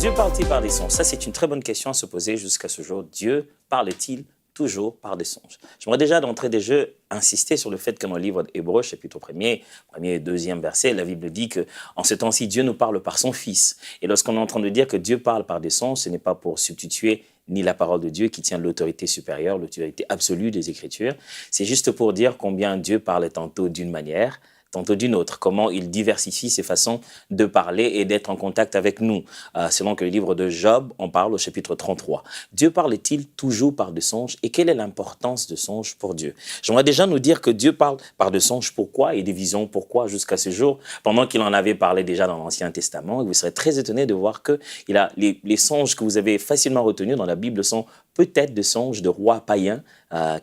Dieu parle-t-il par des songes? Ça, c'est une très bonne question à se poser jusqu'à ce jour. Dieu parle-t-il toujours par des songes? J'aimerais déjà d'entrée des jeux insister sur le fait que dans le livre d'Hébreux, chapitre 1er et 2e verset, la Bible dit qu'en ce temps-ci, Dieu nous parle par son Fils. Et lorsqu'on est en train de dire que Dieu parle par des songes, ce n'est pas pour substituer ni la parole de Dieu qui tient l'autorité supérieure, l'autorité absolue des Écritures. C'est juste pour dire combien Dieu parle tantôt d'une manière, tantôt d'une autre, comment il diversifie ses façons de parler et d'être en contact avec nous. Selon que le livre de Job en parle au chapitre 33. Dieu parle-t-il toujours par des songes? Et quelle est l'importance de songes pour Dieu? J'aimerais déjà nous dire que Dieu parle par des songes, pourquoi, et des visions, pourquoi, jusqu'à ce jour, pendant qu'il en avait parlé déjà dans l'Ancien Testament. Et vous serez très étonné de voir que les songes que vous avez facilement retenus dans la Bible sont peut-être des songes de rois païens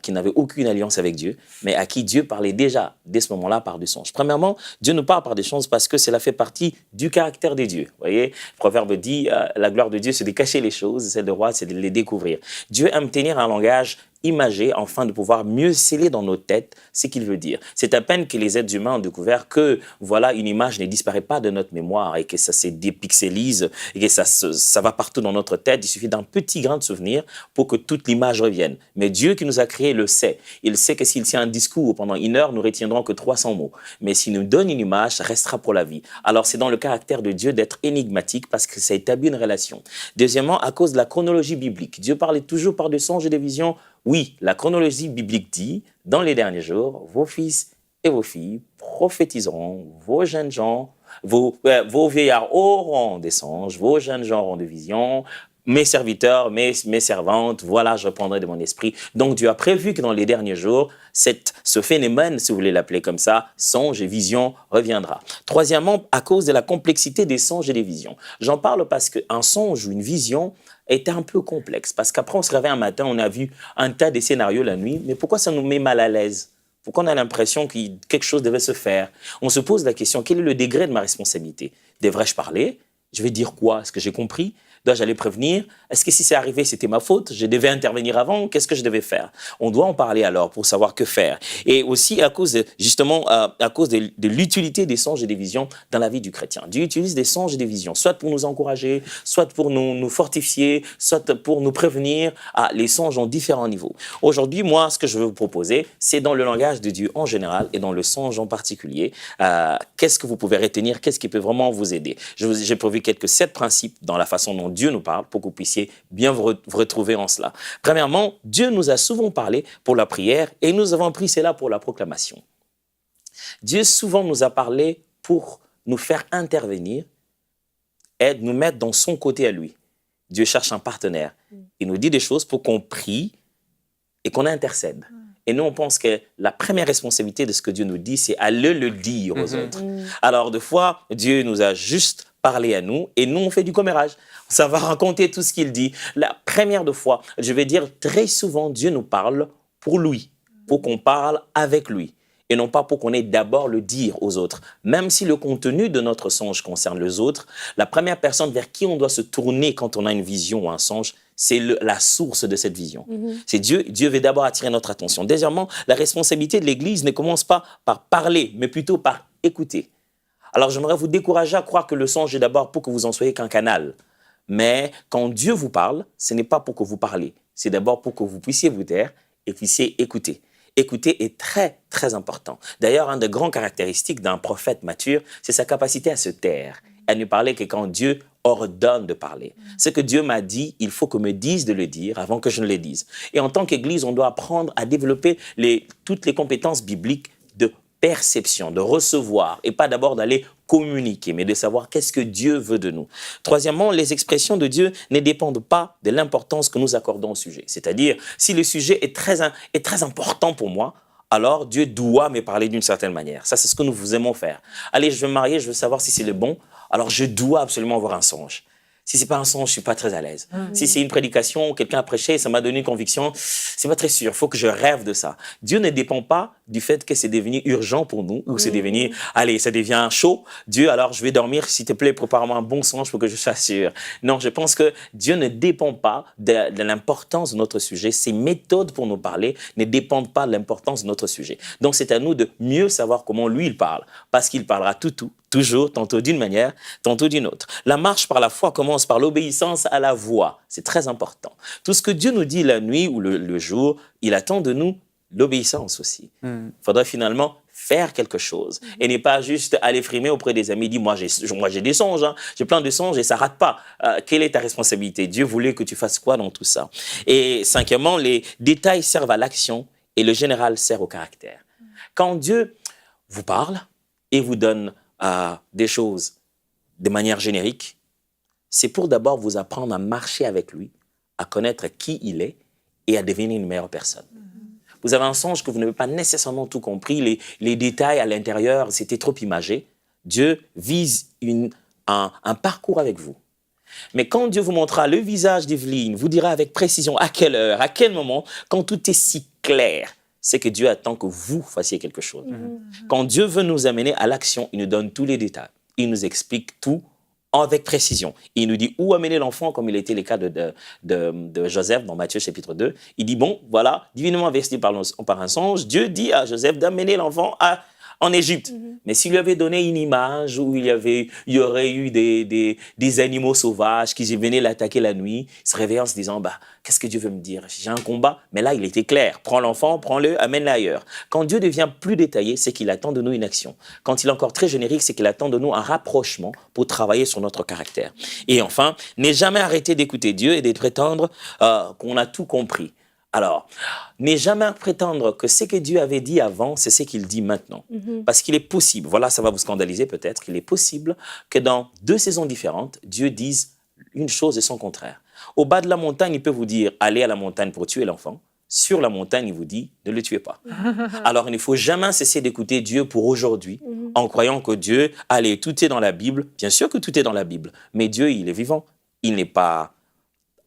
qui n'avaient aucune alliance avec Dieu, mais à qui Dieu parlait déjà, dès ce moment-là, par des songes. Premièrement, Dieu nous parle par des songes parce que cela fait partie du caractère de Dieu. Vous voyez, le proverbe dit la gloire de Dieu, c'est de cacher les choses, celle de roi, c'est de les découvrir. Dieu aime tenir un langage imagé afin de pouvoir mieux sceller dans nos têtes ce qu'il veut dire. C'est à peine que les êtres humains ont découvert que voilà, une image ne disparaît pas de notre mémoire et que ça se dépixélise et que ça va partout dans notre tête. Il suffit d'un petit grain de souvenir pour que toute l'image revienne. Mais Dieu qui nous a créés le sait. Il sait que s'il tient un discours pendant 1 heure, nous retiendrons que 300 mots. Mais s'il nous donne une image, ça restera pour la vie. Alors c'est dans le caractère de Dieu d'être énigmatique parce que ça établit une relation. Deuxièmement, à cause de la chronologie biblique. Dieu parlait toujours par des songes et des visions. Oui, la chronologie biblique dit, dans les derniers jours, vos fils et vos filles prophétiseront, vos jeunes gens, vos vieillards auront des songes, vos jeunes gens auront des visions, mes serviteurs, mes servantes, voilà, je reprendrai de mon esprit. Donc Dieu a prévu que dans les derniers jours, ce phénomène, si vous voulez l'appeler comme ça, songe et vision reviendra. Troisièmement, à cause de la complexité des songes et des visions. J'en parle parce qu'un songe ou une vision est un peu complexe. Parce qu'après, on se réveille un matin, on a vu un tas de scénarios la nuit, mais pourquoi ça nous met mal à l'aise? Pourquoi on a l'impression que quelque chose devait se faire? On se pose la question, quel est le degré de ma responsabilité? Devrais-je parler? Je vais dire quoi? Est-ce que j'ai compris? Dois-je aller prévenir? Est-ce que si c'est arrivé, c'était ma faute? Je devais intervenir avant? Qu'est-ce que je devais faire? On doit en parler alors pour savoir que faire. Et aussi à cause de l'utilité des songes et des visions dans la vie du chrétien. Dieu utilise des songes et des visions, soit pour nous encourager, soit pour nous fortifier, soit pour nous prévenir. Les songes ont différents niveaux. Aujourd'hui, moi, ce que je veux vous proposer, c'est dans le langage de Dieu en général et dans le songe en particulier. Qu'est-ce que vous pouvez retenir? Qu'est-ce qui peut vraiment vous aider? J'ai prévu 7 principes dans la façon dont Dieu nous parle pour que vous puissiez bien vous retrouver en cela. Premièrement, Dieu nous a souvent parlé pour la prière et nous avons pris cela pour la proclamation. Dieu souvent nous a parlé pour nous faire intervenir et nous mettre dans son côté à lui. Dieu cherche un partenaire. Il nous dit des choses pour qu'on prie et qu'on intercède. Et nous, on pense que la première responsabilité de ce que Dieu nous dit, c'est aller le dire aux autres. Alors, des fois, Dieu nous a juste parlé à nous et nous, on fait du commérage. Ça va raconter tout ce qu'il dit. La première de fois, je vais dire très souvent, Dieu nous parle pour lui, pour qu'on parle avec lui. Et non pas pour qu'on ait d'abord le dire aux autres. Même si le contenu de notre songe concerne les autres, la première personne vers qui on doit se tourner quand on a une vision ou un songe, c'est la source de cette vision. C'est Dieu. Dieu veut d'abord attirer notre attention. Deuxièmement, la responsabilité de l'Église ne commence pas par parler, mais plutôt par écouter. Alors, j'aimerais vous décourager à croire que le songe est d'abord pour que vous en soyez qu'un canal. Mais quand Dieu vous parle, ce n'est pas pour que vous parlez. C'est d'abord pour que vous puissiez vous taire et puissiez écouter. Écouter est très, très important. D'ailleurs, une des grandes caractéristiques d'un prophète mature, c'est sa capacité à se taire. À ne parler que quand Dieu ordonne de parler. Ce que Dieu m'a dit, il faut qu'on me dise de le dire avant que je ne le dise. Et en tant qu'Église, on doit apprendre à développer toutes les compétences bibliques de perception, de recevoir, et pas d'abord d'aller communiquer, mais de savoir qu'est-ce que Dieu veut de nous. Troisièmement, les expressions de Dieu ne dépendent pas de l'importance que nous accordons au sujet. C'est-à-dire, si le sujet est très important pour moi, alors Dieu doit me parler d'une certaine manière. Ça, c'est ce que nous aimons faire. Allez, je veux me marier, je veux savoir si c'est le bon, alors je dois absolument avoir un songe. Si ce n'est pas un songe, je ne suis pas très à l'aise. Si c'est une prédication, quelqu'un a prêché, ça m'a donné une conviction, ce n'est pas très sûr, il faut que je rêve de ça. Dieu ne dépend pas du fait que c'est devenu urgent pour nous, ou c'est devenu, allez, ça devient chaud. Dieu, alors je vais dormir, s'il te plaît, prépare-moi un bon songe pour que je sois sûr. Non, je pense que Dieu ne dépend pas de l'importance de notre sujet. Ses méthodes pour nous parler ne dépendent pas de l'importance de notre sujet. Donc, c'est à nous de mieux savoir comment lui, il parle. Parce qu'il parlera toujours, tantôt d'une manière, tantôt d'une autre. La marche par la foi commence par l'obéissance à la voix. C'est très important. Tout ce que Dieu nous dit la nuit ou le jour, il attend de nous l'obéissance aussi. Il faudrait finalement faire quelque chose et n'est pas juste aller frimer auprès des amis, dire moi j'ai des songes, hein, j'ai plein de songes et ça rate pas. Quelle est ta responsabilité? Dieu voulait que tu fasses quoi dans tout ça? Et cinquièmement, les détails servent à l'action et le général sert au caractère. Quand Dieu vous parle et vous donne des choses de manière générique, c'est pour d'abord vous apprendre à marcher avec lui, à connaître qui il est et à devenir une meilleure personne. Vous avez un songe que vous n'avez pas nécessairement tout compris, les détails à l'intérieur, c'était trop imagé. Dieu vise un parcours avec vous. Mais quand Dieu vous montrera le visage d'Evelyne, vous dira avec précision à quelle heure, à quel moment, quand tout est si clair, c'est que Dieu attend que vous fassiez quelque chose. Quand Dieu veut nous amener à l'action, il nous donne tous les détails. Il nous explique tout avec précision. Il nous dit où amener l'enfant, comme il était le cas de Joseph dans Matthieu chapitre 2. Il dit, bon, voilà, divinement investi par un songe, Dieu dit à Joseph d'amener l'enfant en Égypte. Mais s'il lui avait donné une image où il y aurait eu des animaux sauvages qui venaient l'attaquer la nuit, il se réveillait en se disant, qu'est-ce que Dieu veut me dire? J'ai un combat. Mais là, il était clair. Prends l'enfant, prends-le, amène-le ailleurs. Quand Dieu devient plus détaillé, c'est qu'il attend de nous une action. Quand il est encore très générique, c'est qu'il attend de nous un rapprochement pour travailler sur notre caractère. Et enfin, n'est jamais arrêter d'écouter Dieu et de prétendre qu'on a tout compris. Alors, n'est jamais prétendre que ce que Dieu avait dit avant, c'est ce qu'il dit maintenant. Parce qu'il est possible, voilà, ça va vous scandaliser peut-être, qu'il est possible que dans 2 saisons différentes, Dieu dise une chose et son contraire. Au bas de la montagne, il peut vous dire, allez à la montagne pour tuer l'enfant. Sur la montagne, il vous dit, ne le tuez pas. Alors, il ne faut jamais cesser d'écouter Dieu pour aujourd'hui, en croyant que Dieu, allez, tout est dans la Bible. Bien sûr que tout est dans la Bible, mais Dieu, il est vivant. Il n'est pas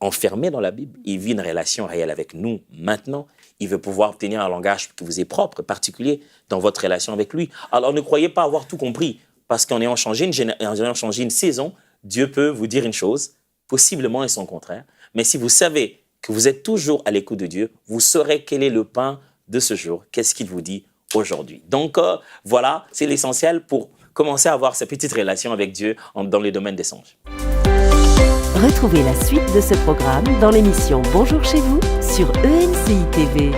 enfermé dans la Bible, il vit une relation réelle avec nous maintenant. Il veut pouvoir obtenir un langage qui vous est propre, particulier dans votre relation avec lui. Alors ne croyez pas avoir tout compris, parce qu'en ayant changé une saison, Dieu peut vous dire une chose, possiblement et son contraire. Mais si vous savez que vous êtes toujours à l'écoute de Dieu, vous saurez quel est le pain de ce jour, qu'est-ce qu'il vous dit aujourd'hui. Donc voilà, c'est l'essentiel pour commencer à avoir cette petite relation avec Dieu dans les domaines des songes. Retrouvez la suite de ce programme dans l'émission Bonjour chez vous sur ENCI TV.